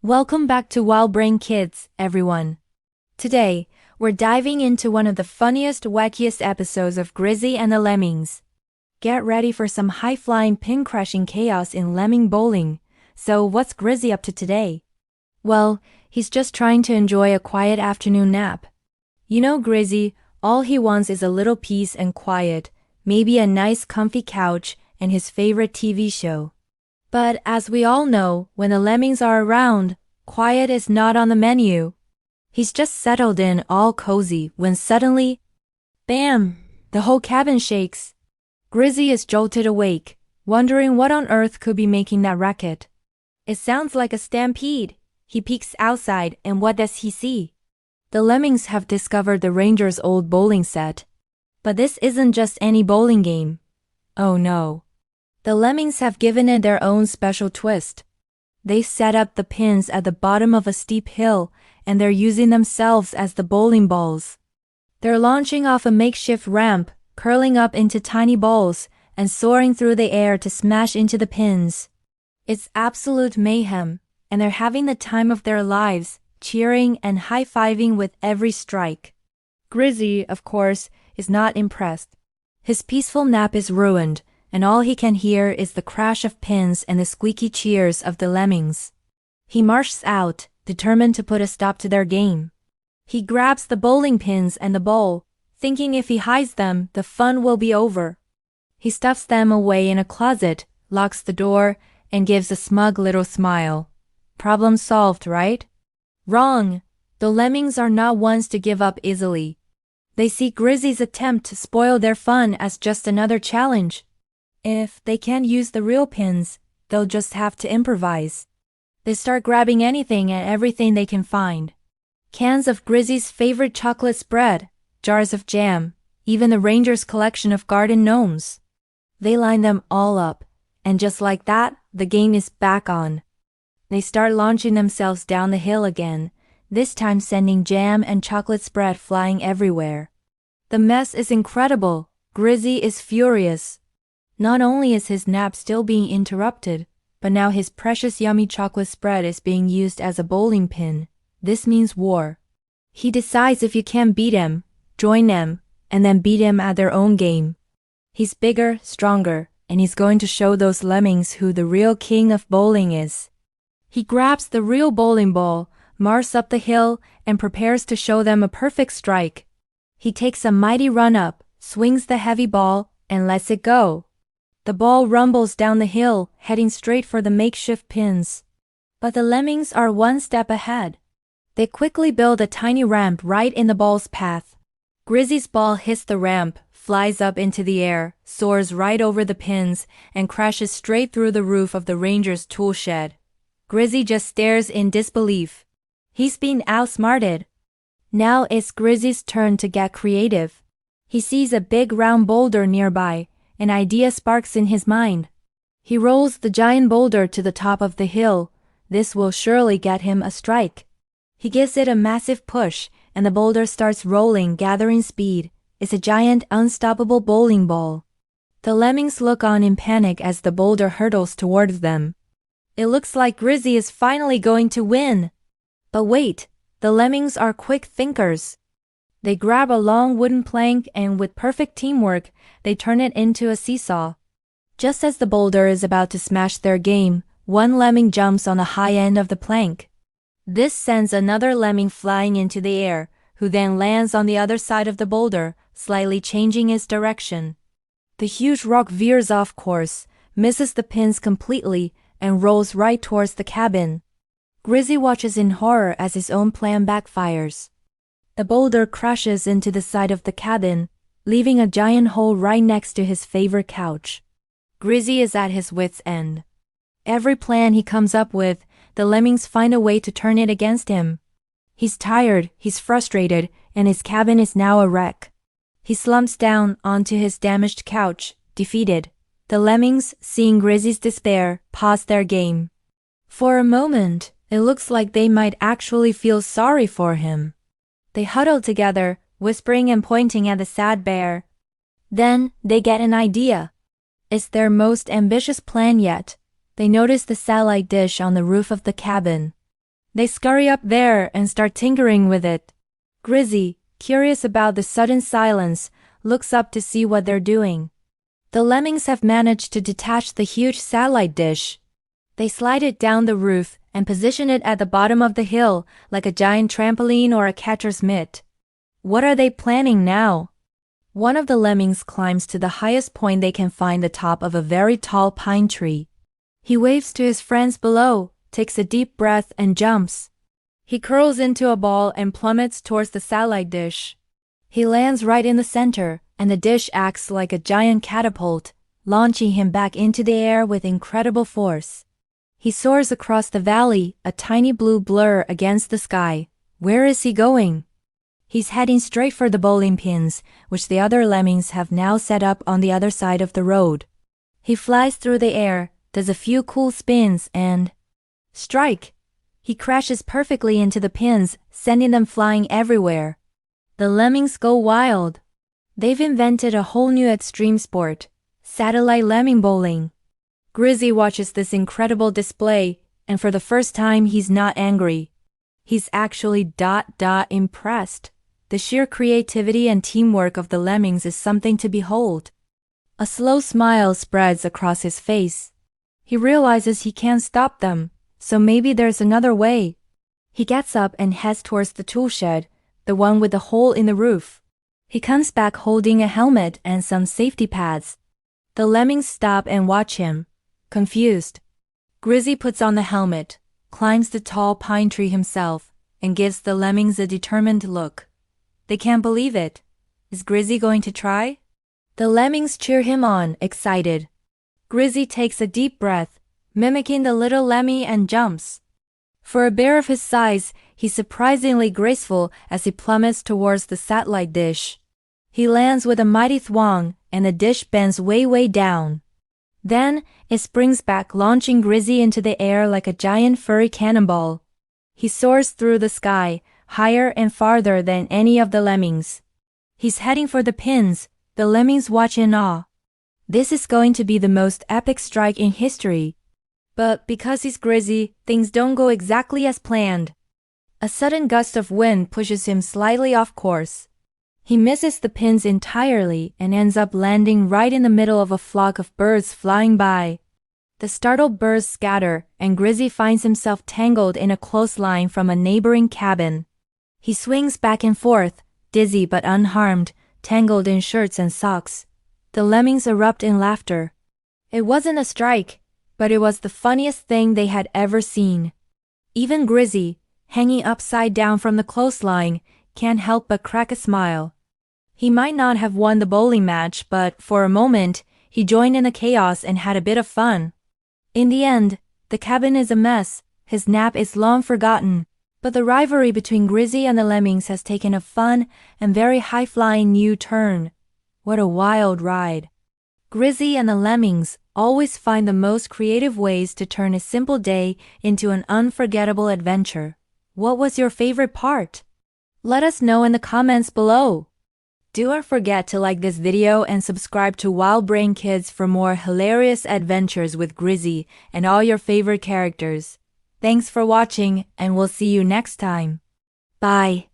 Welcome back to WildBrain Kids, everyone. Today, we're diving into one of the funniest, wackiest episodes of Grizzy and the Lemmings. Get ready for some high-flying, pin-crushing chaos in Lemming Bowling. So, what's Grizzy up to today? Well, he's just trying to enjoy a quiet afternoon nap. You know Grizzy, all he wants is a little peace and quiet, maybe a nice comfy couch, and his favorite TV show. But as we all know, when the lemmings are around, quiet is not on the menu. He's just settled in all cozy when suddenly, bam! The whole cabin shakes. Grizzy is jolted awake, wondering what on earth could be making that racket. It sounds like a stampede. He peeks outside, and what does he see? The lemmings have discovered the ranger's old bowling set. But this isn't just any bowling game. Oh no. The lemmings have given it their own special twist. They set up the pins at the bottom of a steep hill, and they're using themselves as the bowling balls. They're launching off a makeshift ramp, curling up into tiny balls, and soaring through the air to smash into the pins. It's absolute mayhem, and they're having the time of their lives, cheering and high-fiving with every strike. Grizzy, of course, is not impressed. His peaceful nap is ruined, and all he can hear is the crash of pins and the squeaky cheers of the lemmings. He marches out, determined to put a stop to their game. He grabs the bowling pins and the ball, thinking if he hides them, the fun will be over. He stuffs them away in a closet, locks the door, and gives a smug little smile. Problem solved, right? Wrong! The lemmings are not ones to give up easily. They see Grizzy's attempt to spoil their fun as just another challenge. If they can't use the real pins, they'll just have to improvise. They start grabbing anything and everything they can find. Cans of Grizzy's favorite chocolate spread, jars of jam, even the ranger's collection of garden gnomes. They line them all up, and just like that, the game is back on. They start launching themselves down the hill again, this time sending jam and chocolate spread flying everywhere. The mess is incredible. Grizzy is furious. Not only is his nap still being interrupted, but now his precious yummy chocolate spread is being used as a bowling pin. This means war. He decides if you can't beat him, join them, and then beat him at their own game. He's bigger, stronger, and he's going to show those lemmings who the real king of bowling is. He grabs the real bowling ball, marches up the hill, and prepares to show them a perfect strike. He takes a mighty run up, swings the heavy ball, and lets it go. The ball rumbles down the hill, heading straight for the makeshift pins. But the lemmings are one step ahead. They quickly build a tiny ramp right in the ball's path. Grizzy's ball hits the ramp, flies up into the air, soars right over the pins, and crashes straight through the roof of the ranger's tool shed. Grizzy just stares in disbelief. He's been outsmarted. Now it's Grizzy's turn to get creative. He sees a big round boulder nearby. An idea sparks in his mind. He rolls the giant boulder to the top of the hill. This will surely get him a strike. He gives it a massive push, and the boulder starts rolling, gathering speed. It's a giant, unstoppable bowling ball. The lemmings look on in panic as the boulder hurtles towards them. It looks like Grizzy is finally going to win. But wait, the lemmings are quick thinkers. They grab a long wooden plank and with perfect teamwork, they turn it into a seesaw. Just as the boulder is about to smash their game, one lemming jumps on the high end of the plank. This sends another lemming flying into the air, who then lands on the other side of the boulder, slightly changing its direction. The huge rock veers off course, misses the pins completely, and rolls right towards the cabin. Grizzy watches in horror as his own plan backfires. The boulder crashes into the side of the cabin, leaving a giant hole right next to his favorite couch. Grizzy is at his wits' end. Every plan he comes up with, the lemmings find a way to turn it against him. He's tired, he's frustrated, and his cabin is now a wreck. He slumps down onto his damaged couch, defeated. The lemmings, seeing Grizzy's despair, pause their game. For a moment, it looks like they might actually feel sorry for him. They huddle together, whispering and pointing at the sad bear. Then, they get an idea. It's their most ambitious plan yet. They notice the satellite dish on the roof of the cabin. They scurry up there and start tinkering with it. Grizzy, curious about the sudden silence, looks up to see what they're doing. The lemmings have managed to detach the huge satellite dish. They slide it down the roof and position it at the bottom of the hill like a giant trampoline or a catcher's mitt. What are they planning now? One of the lemmings climbs to the highest point they can find, the top of a very tall pine tree. He waves to his friends below, takes a deep breath and jumps. He curls into a ball and plummets towards the satellite dish. He lands right in the center, and the dish acts like a giant catapult, launching him back into the air with incredible force. He soars across the valley, a tiny blue blur against the sky. Where is he going? He's heading straight for the bowling pins, which the other lemmings have now set up on the other side of the road. He flies through the air, does a few cool spins and... strike! He crashes perfectly into the pins, sending them flying everywhere. The lemmings go wild. They've invented a whole new extreme sport, satellite lemming bowling. Grizzy watches this incredible display, and for the first time he's not angry. He's actually impressed. The sheer creativity and teamwork of the lemmings is something to behold. A slow smile spreads across his face. He realizes he can't stop them, so maybe there's another way. He gets up and heads towards the tool shed, the one with the hole in the roof. He comes back holding a helmet and some safety pads. The lemmings stop and watch him, confused. Grizzy puts on the helmet, climbs the tall pine tree himself, and gives the lemmings a determined look. They can't believe it. Is Grizzy going to try? The lemmings cheer him on, excited. Grizzy takes a deep breath, mimicking the little lemmy, and jumps. For a bear of his size, he's surprisingly graceful as he plummets towards the satellite dish. He lands with a mighty thwong, and the dish bends way down. Then, it springs back, launching Grizzy into the air like a giant furry cannonball. He soars through the sky, higher and farther than any of the lemmings. He's heading for the pins. The lemmings watch in awe. This is going to be the most epic strike in history. But because he's Grizzy, things don't go exactly as planned. A sudden gust of wind pushes him slightly off course. He misses the pins entirely and ends up landing right in the middle of a flock of birds flying by. The startled birds scatter, and Grizzy finds himself tangled in a clothesline from a neighboring cabin. He swings back and forth, dizzy but unharmed, tangled in shirts and socks. The lemmings erupt in laughter. It wasn't a strike, but it was the funniest thing they had ever seen. Even Grizzy, hanging upside down from the clothesline, can't help but crack a smile. He might not have won the bowling match, but for a moment, he joined in the chaos and had a bit of fun. In the end, the cabin is a mess, his nap is long forgotten, but the rivalry between Grizzy and the lemmings has taken a fun and very high-flying new turn. What a wild ride. Grizzy and the lemmings always find the most creative ways to turn a simple day into an unforgettable adventure. What was your favorite part? Let us know in the comments below. Don't forget to like this video and subscribe to WildBrain Kids for more hilarious adventures with Grizzy and all your favorite characters. Thanks for watching, and we'll see you next time. Bye.